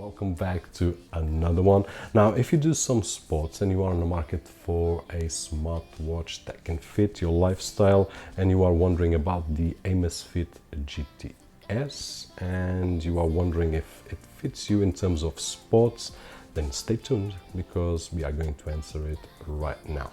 welcome back to another one. Now, if you do some sports and you are on the market for a smartwatch that can fit your lifestyle and you are wondering about the Amazfit GTS and you are wondering if it fits you in terms of sports, then stay tuned because we are going to answer it right now.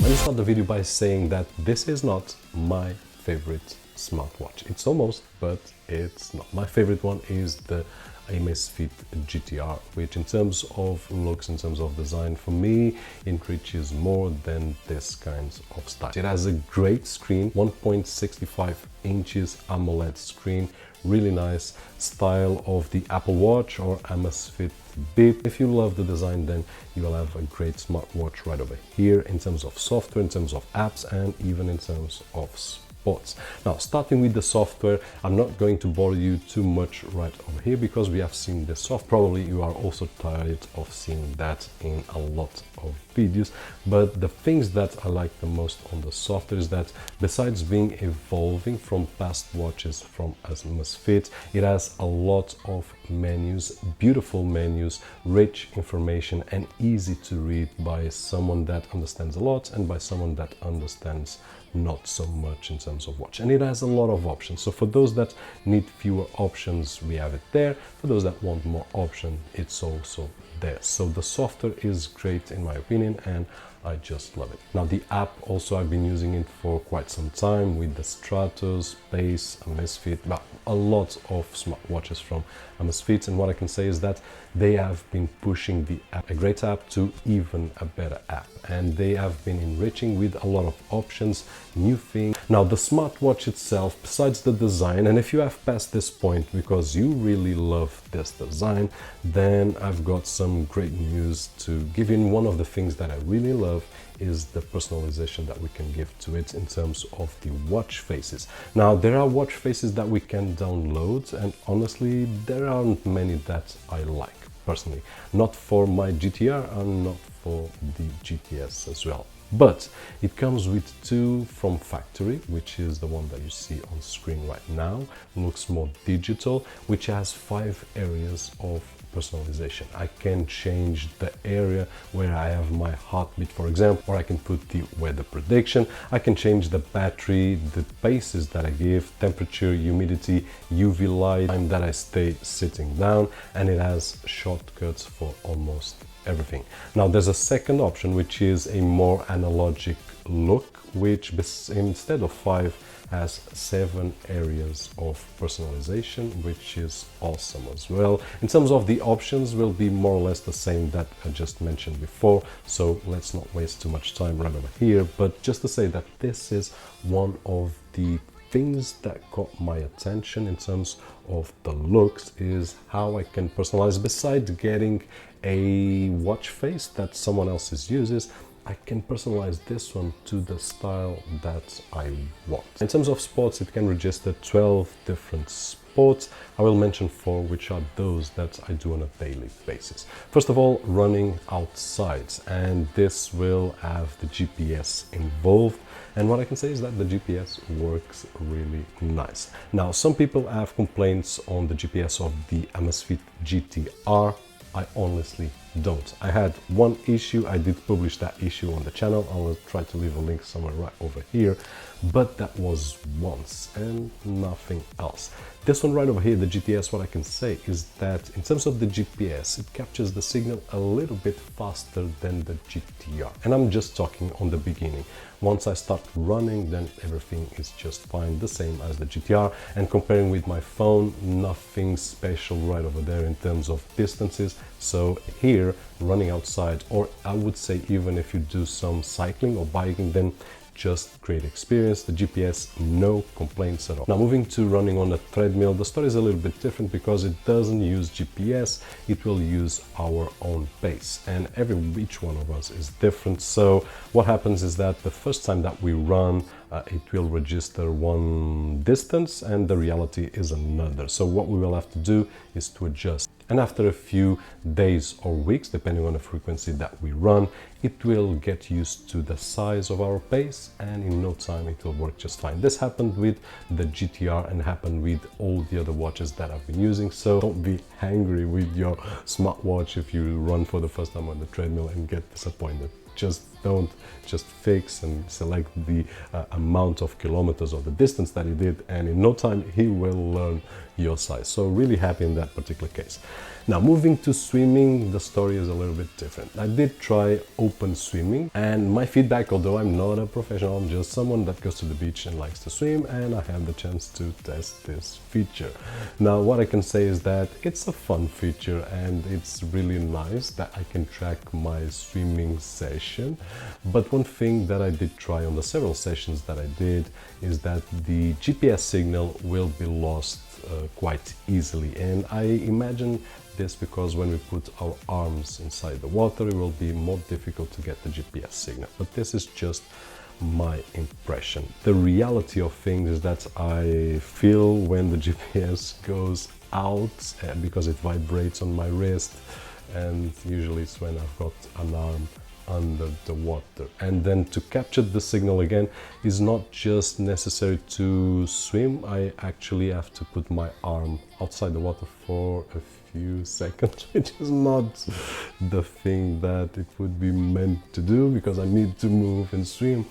Let me start the video by saying that this is not my favorite smartwatch. It's almost, but it's not. My favorite one is the Amazfit GTR, which in terms of looks, in terms of design, for me, it reaches more than this kind of style. It has a great screen, 1.65 inches AMOLED screen, really nice style of the Apple Watch or Amazfit Bip. If you love the design, then you will have a great smartwatch right over here in terms of software, in terms of apps, and even in terms of sports. Now, starting with the software, I'm not going to bore you too much right over here because we have seen the software. Probably you are also tired of seeing that in a lot of videos, but the things that I like the most on the software is that besides being evolving from past watches from Amazfit, it has a lot of menus, beautiful menus, rich information, and easy to read by someone that understands a lot and by someone that understands not so much in terms of watch. And it has a lot of options, so for those that need fewer options, we have it there. For those that want more option, it's also there. So the software is great in my opinion, and I just love it. Now, the app also, I've been using it for quite some time with the Stratos, Pace, Amazfit, but a lot of smartwatches from Amazfit, and what I can say is that they have been pushing the app, a great app, to even a better app, and they have been enriching with a lot of options, new things. Now, the smartwatch itself, besides the design, and if you have passed this point because you really love this design, then I've got some great news to give you. One of the things that I really love is the personalization that we can give to it in terms of the watch faces. Now, there are watch faces that we can download, and honestly, there aren't many that I like personally. Not for my GTR and not for the GTS as well. But it comes with two from factory, which is the one that you see on screen right now. Looks more digital, which has 5 areas of personalization. I can change the area where I have my heartbeat, for example, or I can put the weather prediction. I can change the battery, the paces that I give, temperature, humidity, UV light, time that I stay sitting down, and it has shortcuts for almost everything. Now, there's a second option, which is a more analogic look, which instead of 5 has 7 areas of personalization, which is awesome as well. In terms of the options, will be more or less the same that I just mentioned before, so let's not waste too much time right over here. But just to say that this is one of the things that caught my attention in terms of the looks, is how I can personalize. Besides getting a watch face that someone else uses, I can personalize this one to the style that I want. In terms of sports, it can register 12 different sports. I will mention 4, which are those that I do on a daily basis. First of all, running outside, and this will have the GPS involved. And what I can say is that the GPS works really nice. Now, some people have complaints on the GPS of the Amazfit GTR. I honestly don't. I had one issue. I did publish that issue on the channel. I will try to leave a link somewhere right over here, but that was once and nothing else. This one right over here, the GTS, what I can say is that in terms of the GPS, it captures the signal a little bit faster than the GTR. And I'm just talking on the beginning. Once I start running, then everything is just fine, the same as the GTR. And comparing with my phone, nothing special right over there in terms of distances. So here, running outside, or I would say even if you do some cycling or biking, then just great experience. The GPS, no complaints at all. Now, moving to running on a treadmill, the story is a little bit different because it doesn't use GPS, it will use our own pace, and each one of us is different. So what happens is that the first time that we run, it will register one distance and the reality is another. So what we will have to do is to adjust. And after a few days or weeks, depending on the frequency that we run, it will get used to the size of our pace, and in no time it will work just fine. This happened with the GTR and happened with all the other watches that I've been using. So don't be angry with your smartwatch if you run for the first time on the treadmill and get disappointed. Just fix and select the amount of kilometers or the distance that he did, and in no time he will learn your size. So really happy in that particular case. Now moving to swimming, the story is a little bit different. I did try open swimming, and my feedback, although I'm not a professional, I'm just someone that goes to the beach and likes to swim, and I had the chance to test this feature. Now what I can say is that it's a fun feature and it's really nice that I can track my swimming session. But one thing that I did try on the several sessions that I did is that the GPS signal will be lost quite easily, and I imagine this because when we put our arms inside the water it will be more difficult to get the GPS signal. But this is just my impression. The reality of things is that I feel when the GPS goes out because it vibrates on my wrist, and usually it's when I've got an arm under the water. And then to capture the signal again is not just necessary to swim. I actually have to put my arm outside the water for a few seconds, which is not the thing that it would be meant to do, because I need to move and swim.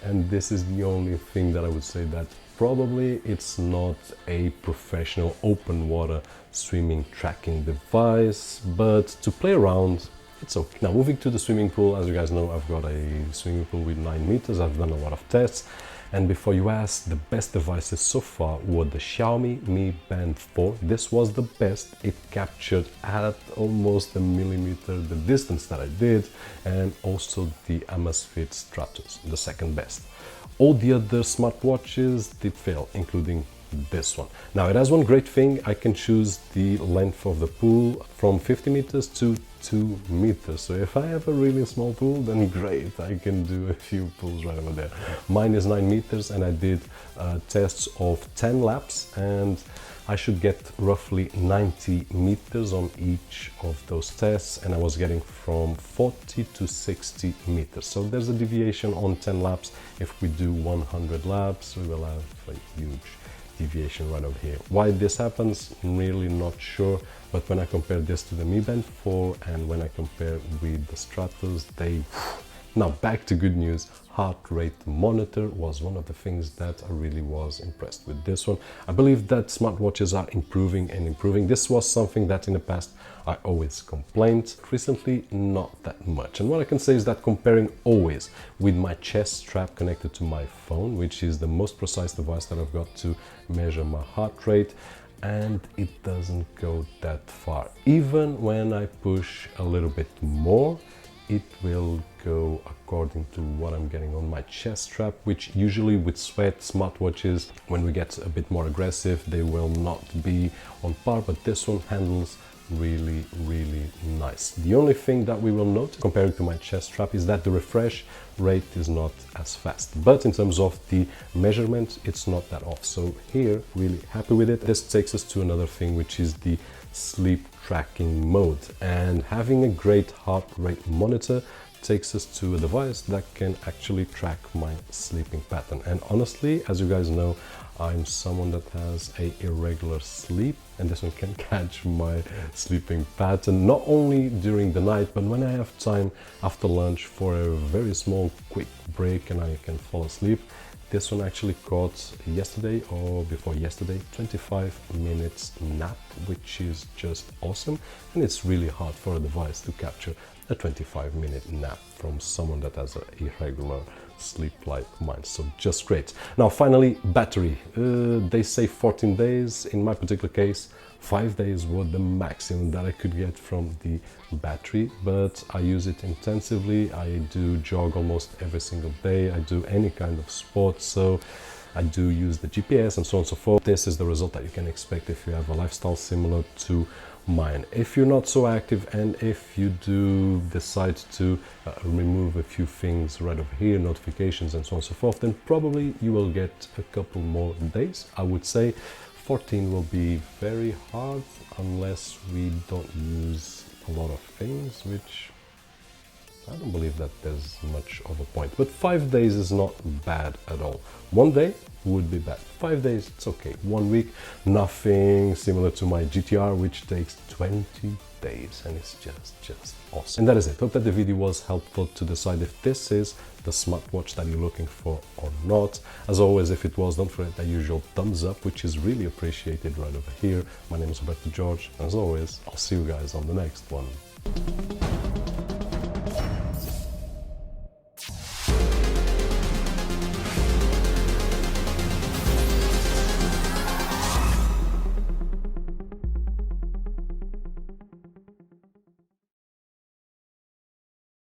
And this is the only thing that I would say that probably it's not a professional open water swimming tracking device, but to play around it's okay. Now moving to the swimming pool, as you guys know, I've got a swimming pool with 9 meters. I've done a lot of tests, and before you ask, the best devices so far were the Xiaomi Mi Band 4. This was the best. It captured at almost a millimeter the distance that I did, and also the Amazfit Stratus, the second best. All the other smartwatches did fail, including this one. Now it has one great thing: I can choose the length of the pool from 50 meters to 2 meters. So if I have a really small pool, then great, I can do a few pools right over there. Mine is 9 meters, and I did tests of 10 laps, and I should get roughly 90 meters on each of those tests, and I was getting from 40 to 60 meters. So there's a deviation on 10 laps. If we do 100 laps, we will have a huge deviation right over here. Why this happens, really not sure, but when I compare this to the Mi Band 4 and when I compare with the Stratus, they... Now back to good news. Heart rate monitor was one of the things that I really was impressed with this one. I believe that smartwatches are improving and improving. This was something that in the past I always complained. Recently, not that much. And what I can say is that comparing always with my chest strap connected to my phone, which is the most precise device that I've got to measure my heart rate, and it doesn't go that far. Even when I push a little bit more, it will go according to what I'm getting on my chest strap, which usually with sweat smartwatches, when we get a bit more aggressive, they will not be on par, but this one handles really nice. The only thing that we will note comparing to my chest strap is that the refresh rate is not as fast, but in terms of the measurement, it's not that off. So here, really happy with it. This takes us to another thing, which is the sleep tracking mode, and having a great heart rate monitor takes us to a device that can actually track my sleeping pattern. And honestly, as you guys know, I'm someone that has a irregular sleep, and this one can catch my sleeping pattern, not only during the night, but when I have time after lunch for a very small quick break and I can fall asleep. This one actually caught yesterday or before yesterday 25 minutes nap, which is just awesome. And it's really hard for a device to capture a 25-minute nap from someone that has an irregular sleep like mine. So just great. Now finally, battery. They say 14 days. In my particular case, 5 days were the maximum that I could get from the battery, but I use it intensively. I do jog almost every single day. I do any kind of sport, so I do use the GPS and so on and so forth. This is the result that you can expect if you have a lifestyle similar to mine. If you're not so active and if you do decide to remove a few things right over here, notifications and so on and so forth, then probably you will get a couple more days. I would say 14 will be very hard unless we don't use a lot of things, which I don't believe that there's much of a point. But 5 days is not bad at all. 1 day would be bad. 5 days, it's okay. 1 week, nothing similar to my GTR, which takes 20 days, and it's just awesome. And that is it. Hope that the video was helpful to decide if this is the smartwatch that you're looking for or not. As always, if it was, don't forget that usual thumbs up, which is really appreciated right over here. My name is Roberto Jorge, and as always, I'll see you guys on the next one.